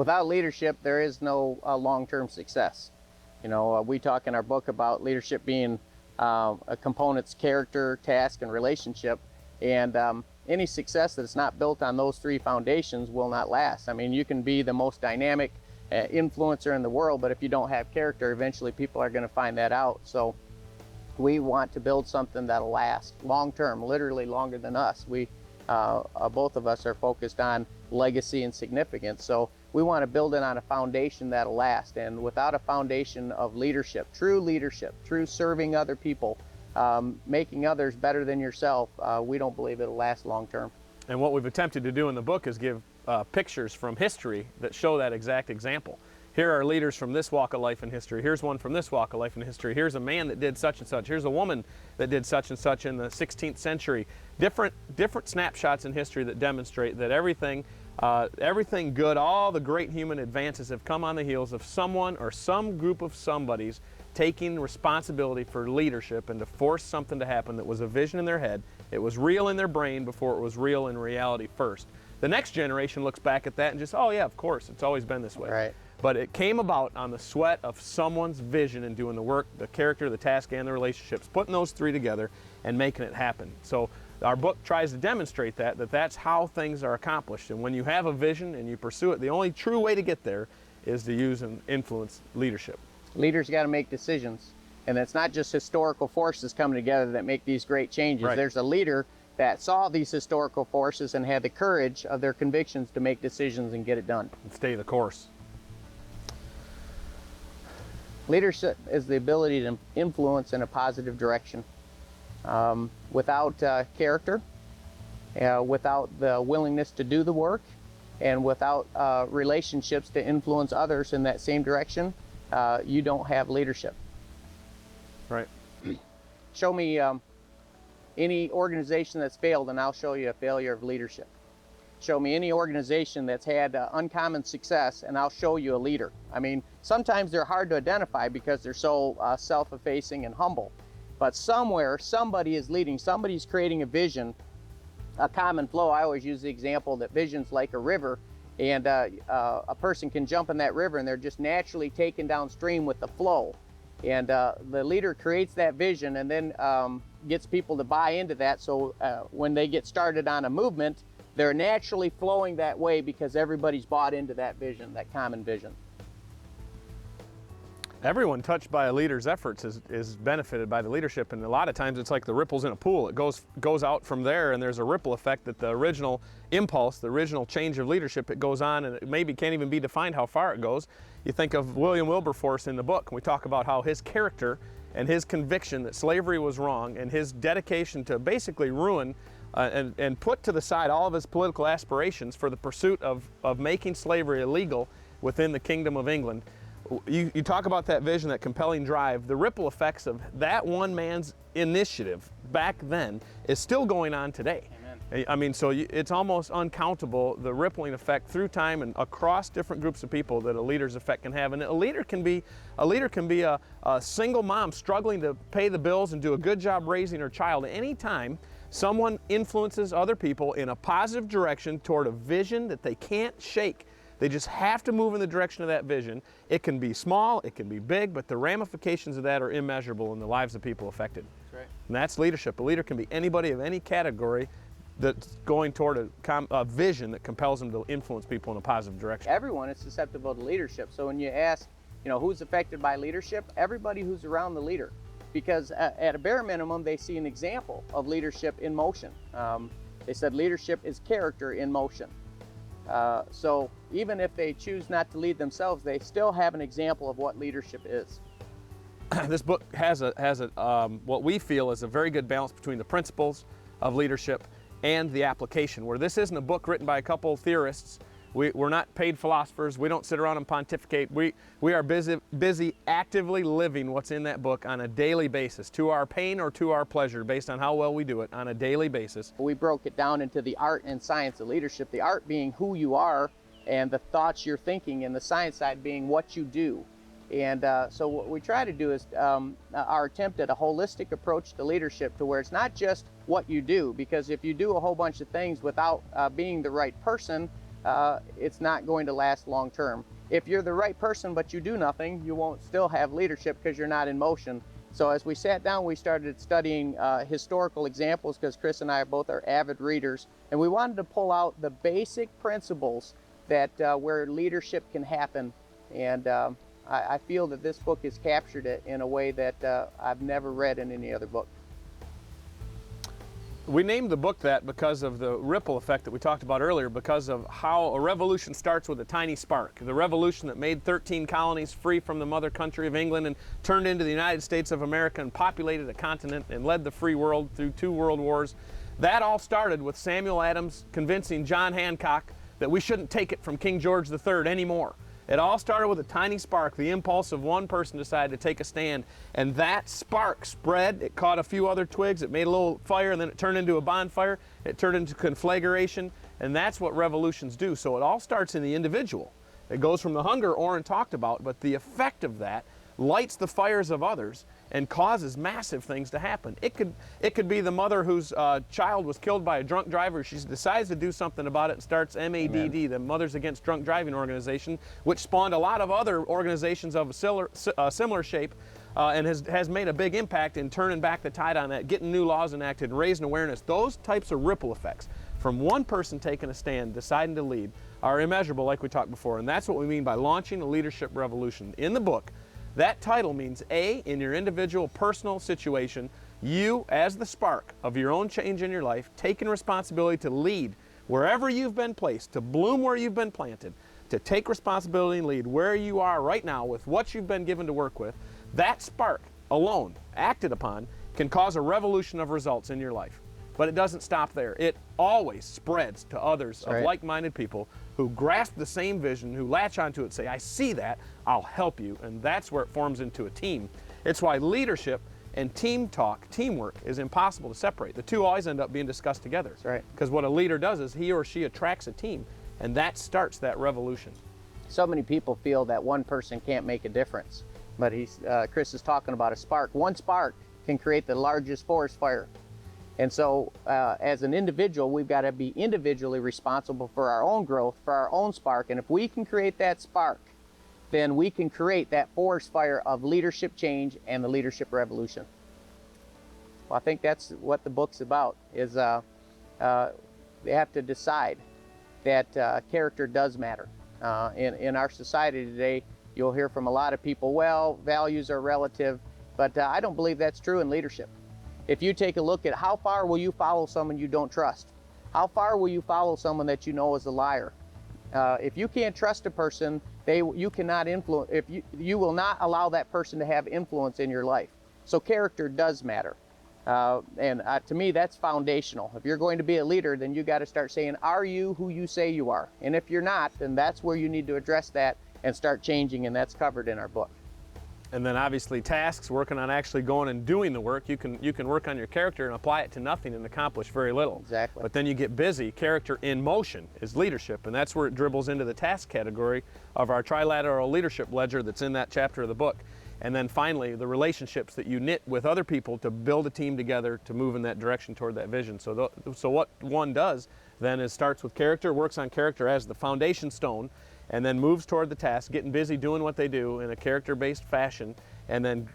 without leadership, there is no long-term success. You know, we talk in our book about leadership being a component's character, task, and relationship. And any success that's not built on those three foundations will not last. I mean, you can be the most dynamic influencer in the world, but if you don't have character, eventually people are going to find that out. So we want to build something that'll last long-term, literally longer than us. We, both of us are focused on legacy and significance. So we want to build it on a foundation that'll last. And without a foundation of leadership, true serving other people, making others better than yourself, we don't believe it'll last long-term. And what we've attempted to do in the book is give pictures from history that show that exact example. Here are leaders from this walk of life in history. Here's one from this walk of life in history. Here's a man that did such and such. Here's a woman that did such and such in the 16th century. Different snapshots in history that demonstrate that everything good, all the great human advances have come on the heels of someone or some group of somebodies taking responsibility for leadership and to force something to happen that was a vision in their head. It was real in their brain before it was real in reality first. The next generation looks back at that and just, oh yeah, of course, it's always been this way. Right. But it came about on the sweat of someone's vision and doing the work, the character, the task, and the relationships, putting those three together and making it happen. So our book tries to demonstrate that's how things are accomplished. And when you have a vision and you pursue it, the only true way to get there is to use and influence leadership. Leaders got to make decisions. And it's not just historical forces coming together that make these great changes. Right. There's a leader that saw these historical forces and had the courage of their convictions to make decisions and get it done. And stay the course. Leadership is the ability to influence in a positive direction. Without character, without the willingness to do the work, and without relationships to influence others in that same direction, you don't have leadership. Right. Show me any organization that's failed and I'll show you a failure of leadership. Show me any organization that's had uncommon success and I'll show you a leader. I mean, sometimes they're hard to identify because they're so self-effacing and humble. But somewhere, somebody is leading, somebody's creating a vision, a common flow. I always use the example that vision's like a river, and a person can jump in that river and they're just naturally taken downstream with the flow. And the leader creates that vision and then gets people to buy into that, so when they get started on a movement, they're naturally flowing that way because everybody's bought into that vision, that common vision. Everyone touched by a leader's efforts is benefited by the leadership, and a lot of times it's like the ripples in a pool. It goes out from there, and there's a ripple effect that the original impulse, the original change of leadership, it goes on, and it maybe can't even be defined how far it goes. You think of William Wilberforce in the book, and we talk about how his character and his conviction that slavery was wrong and his dedication to basically ruin and put to the side all of his political aspirations for the pursuit of making slavery illegal within the Kingdom of England. You talk about that vision, that compelling drive. The ripple effects of that one man's initiative back then is still going on today. Amen. I mean, so it's almost uncountable, the rippling effect through time and across different groups of people that a leader's effect can have. And a leader can be a single mom struggling to pay the bills and do a good job raising her child. Anytime someone influences other people in a positive direction toward a vision that they can't shake, they just have to move in the direction of that vision. It can be small, it can be big, but the ramifications of that are immeasurable in the lives of people affected. That's right. And that's leadership. A leader can be anybody of any category that's going toward a vision that compels them to influence people in a positive direction. Everyone is susceptible to leadership. So when you ask, who's affected by leadership, everybody who's around the leader. Because at a bare minimum, they see an example of leadership in motion. They said leadership is character in motion. So even if they choose not to lead themselves, they still have an example of what leadership is. This book has what we feel is a very good balance between the principles of leadership and the application, where this isn't a book written by a couple of theorists. We're not paid philosophers. We don't sit around and pontificate. We are busy actively living what's in that book on a daily basis, to our pain or to our pleasure, based on how well we do it on a daily basis. We broke it down into the art and science of leadership, the art being who you are and the thoughts you're thinking, and the science side being what you do. And so what we try to do is our attempt at a holistic approach to leadership, to where it's not just what you do, because if you do a whole bunch of things without being the right person, it's not going to last long term. If you're the right person but you do nothing, you won't still have leadership because you're not in motion. So as we sat down, we started studying historical examples, because Chris and I both are avid readers, and we wanted to pull out the basic principles that where leadership can happen. And I feel that this book has captured it in a way that I've never read in any other book. We named the book that because of the ripple effect that we talked about earlier, because of how a revolution starts with a tiny spark. The revolution that made 13 colonies free from the mother country of England and turned into the United States of America and populated a continent and led the free world through 2 world wars. That all started with Samuel Adams convincing John Hancock that we shouldn't take it from King George III anymore. It all started with a tiny spark, the impulse of one person decided to take a stand, and that spark spread. It caught a few other twigs, it made a little fire, and then it turned into a bonfire, it turned into conflagration, and that's what revolutions do. So it all starts in the individual. It goes from the hunger Orrin talked about, but the effect of that lights the fires of others and causes massive things to happen. It could be the mother whose child was killed by a drunk driver. She decides to do something about it and starts MADD, the Mothers Against Drunk Driving organization, which spawned a lot of other organizations of a similar shape, and has made a big impact in turning back the tide on that, getting new laws enacted, and raising awareness. Those types of ripple effects from one person taking a stand, deciding to lead, are immeasurable, like we talked before, and that's what we mean by launching a leadership revolution. In the book, that title means A, in your individual personal situation, you as the spark of your own change in your life, taking responsibility to lead wherever you've been placed, to bloom where you've been planted, to take responsibility and lead where you are right now with what you've been given to work with. That spark alone, acted upon, can cause a revolution of results in your life. But it doesn't stop there. It always spreads to others of like-minded people who grasp the same vision, who latch onto it, say, I see that, I'll help you, and that's where it forms into a team. It's why leadership and team talk, teamwork, is impossible to separate. The two always end up being discussed together. That's right. Because what a leader does is he or she attracts a team, and that starts that revolution. So many people feel that one person can't make a difference, but Chris is talking about a spark. One spark can create the largest forest fire. And so as an individual, we've got to be individually responsible for our own growth, for our own spark. And if we can create that spark, then we can create that forest fire of leadership change and the leadership revolution. Well, I think that's what the book's about, is they have to decide that character does matter. In our society today, you'll hear from a lot of people, well, values are relative, but I don't believe that's true in leadership. If you take a look at how far will you follow someone you don't trust? How far will you follow someone that you know is a liar? If you can't trust a person, you cannot influence. You will not allow that person to have influence in your life. So character does matter, and to me, that's foundational. If you're going to be a leader, then you got to start saying, "Are you who you say you are?" And if you're not, then that's where you need to address that and start changing, and that's covered in our book. And then obviously tasks, working on actually going and doing the work. You can work on your character and apply it to nothing and accomplish very little. Exactly. But then you get busy. Character in motion is leadership, and that's where it dribbles into the task category of our trilateral leadership ledger that's in that chapter of the book. And then finally, the relationships that you knit with other people to build a team together to move in that direction toward that vision. So what one does then is starts with character, works on character as the foundation stone, and then moves toward the task, getting busy doing what they do in a character-based fashion, and then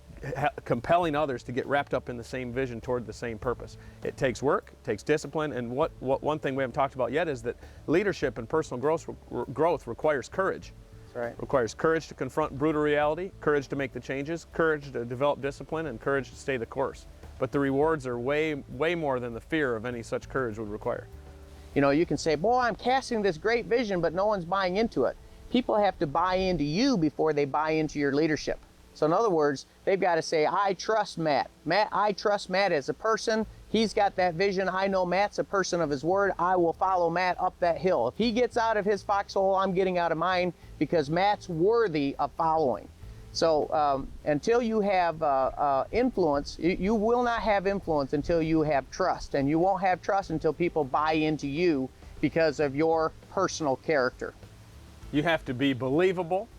compelling others to get wrapped up in the same vision toward the same purpose. It takes work, it takes discipline, and what one thing we haven't talked about yet is that leadership and personal growth requires courage. That's right. It requires courage to confront brutal reality, courage to make the changes, courage to develop discipline, and courage to stay the course. But the rewards are way more than the fear of any such courage would require. You know, you can say, boy, I'm casting this great vision, but no one's buying into it. People have to buy into you before they buy into your leadership. So in other words, they've got to say, I trust Matt. I trust Matt as a person. He's got that vision. I know Matt's a person of his word. I will follow Matt up that hill. If he gets out of his foxhole, I'm getting out of mine, because Matt's worthy of following. So until you have influence, you will not have influence until you have trust. And you won't have trust until people buy into you because of your personal character. You have to be believable.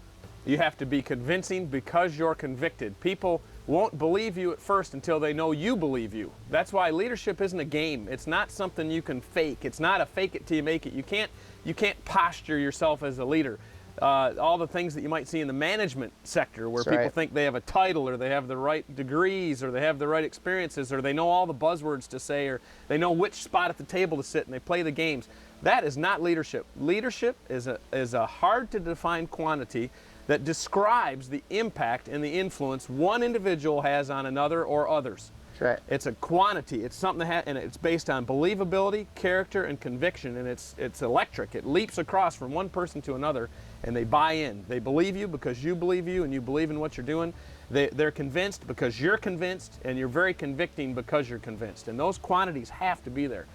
You have to be convincing because you're convicted. People won't believe you at first until they know you believe you. That's why leadership isn't a game. It's not something you can fake. It's not a fake it till you make it. You can't posture yourself as a leader. All the things that you might see in the management sector where That's people right. think they have a title or they have the right degrees or they have the right experiences or they know all the buzzwords to say or they know which spot at the table to sit and they play the games. That is not leadership. Leadership is a hard to define quantity that describes the impact and the influence one individual has on another or others. That's right. It's a quantity. It's something that and it's based on believability, character, and conviction, and it's electric. It leaps across from one person to another, and they buy in. They believe you because you believe you, and you believe in what you're doing. They're convinced because you're convinced, and you're very convicting because you're convinced. And those quantities have to be there.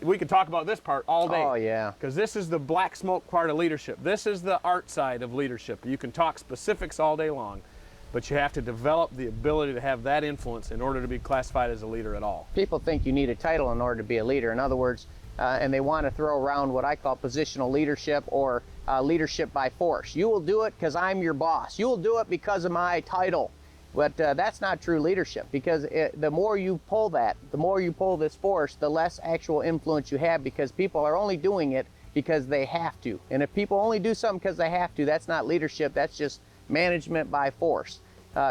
We could talk about this part all day. Oh, yeah. Because this is the black smoke part of leadership. This is the art side of leadership. You can talk specifics all day long, but you have to develop the ability to have that influence in order to be classified as a leader at all. People think you need a title in order to be a leader. In other words, and they want to throw around what I call positional leadership or leadership by force. You will do it because I'm your boss. You will do it because of my title. But that's not true leadership, because the more you pull this force, the less actual influence you have, because people are only doing it because they have to. And if people only do something because they have to, that's not leadership, that's just management by force.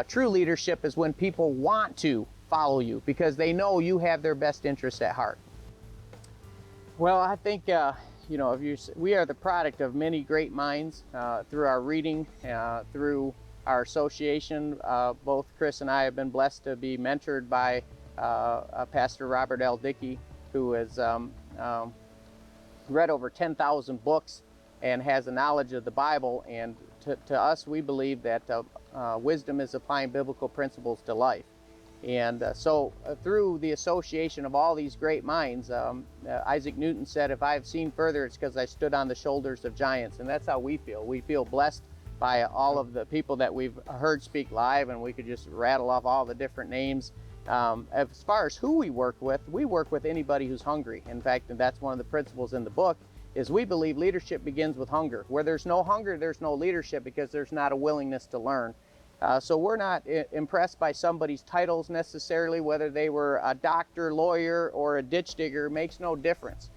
True leadership is when people want to follow you because they know you have their best interests at heart. Well, I think we are the product of many great minds through our reading, through our association. Both Chris and I have been blessed to be mentored by Pastor Robert L. Dickey, who has read over 10,000 books and has a knowledge of the Bible. And to us, we believe that wisdom is applying biblical principles to life. And so through the association of all these great minds, Isaac Newton said, "If I have seen further, it's because I stood on the shoulders of giants." And that's how we feel. We feel blessed by all of the people that we've heard speak live, and we could just rattle off all the different names. As far as who we work with anybody who's hungry. In fact, and that's one of the principles in the book, is we believe leadership begins with hunger. Where there's no hunger, there's no leadership, because there's not a willingness to learn. So we're not impressed by somebody's titles necessarily, whether they were a doctor, lawyer, or a ditch digger, makes no difference.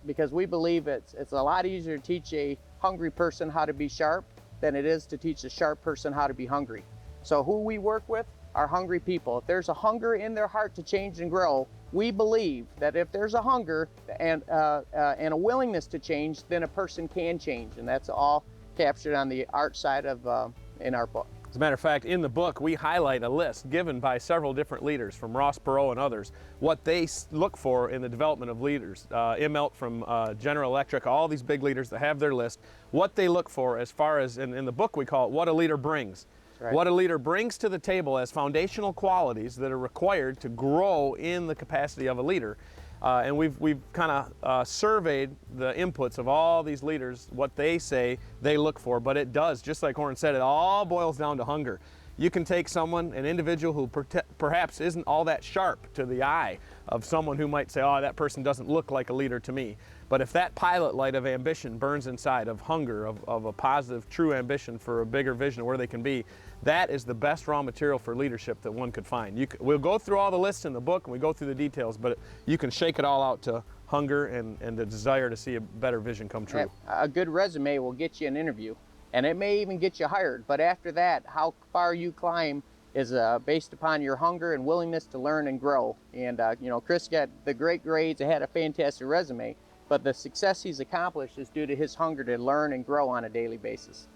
Because we believe it's a lot easier to teach a hungry person how to be sharp than it is to teach a sharp person how to be hungry. So who we work with are hungry people. If there's a hunger in their heart to change and grow, we believe that if there's a hunger and a willingness to change, then a person can change. And that's all captured on the art side of in our book. As a matter of fact, in the book, we highlight a list given by several different leaders, from Ross Perot and others, what they look for in the development of leaders. Immelt from General Electric, all these big leaders that have their list, what they look for as far as, in the book we call it, what a leader brings. Right. What a leader brings to the table as foundational qualities that are required to grow in the capacity of a leader. And we've kind of surveyed the inputs of all these leaders, what they say they look for, but it does, just like Orrin said, it all boils down to hunger. You can take someone, an individual who perhaps isn't all that sharp to the eye of someone who might say, oh, that person doesn't look like a leader to me. But if that pilot light of ambition burns inside, of hunger, of a positive, true ambition for a bigger vision of where they can be, that is the best raw material for leadership that one could find. We'll go through all the lists in the book and we go through the details, but you can shake it all out to hunger and the desire to see a better vision come true. A good resume will get you an interview, and it may even get you hired. But after that, how far you climb is based upon your hunger and willingness to learn and grow. And Chris got the great grades and had a fantastic resume, but the success he's accomplished is due to his hunger to learn and grow on a daily basis.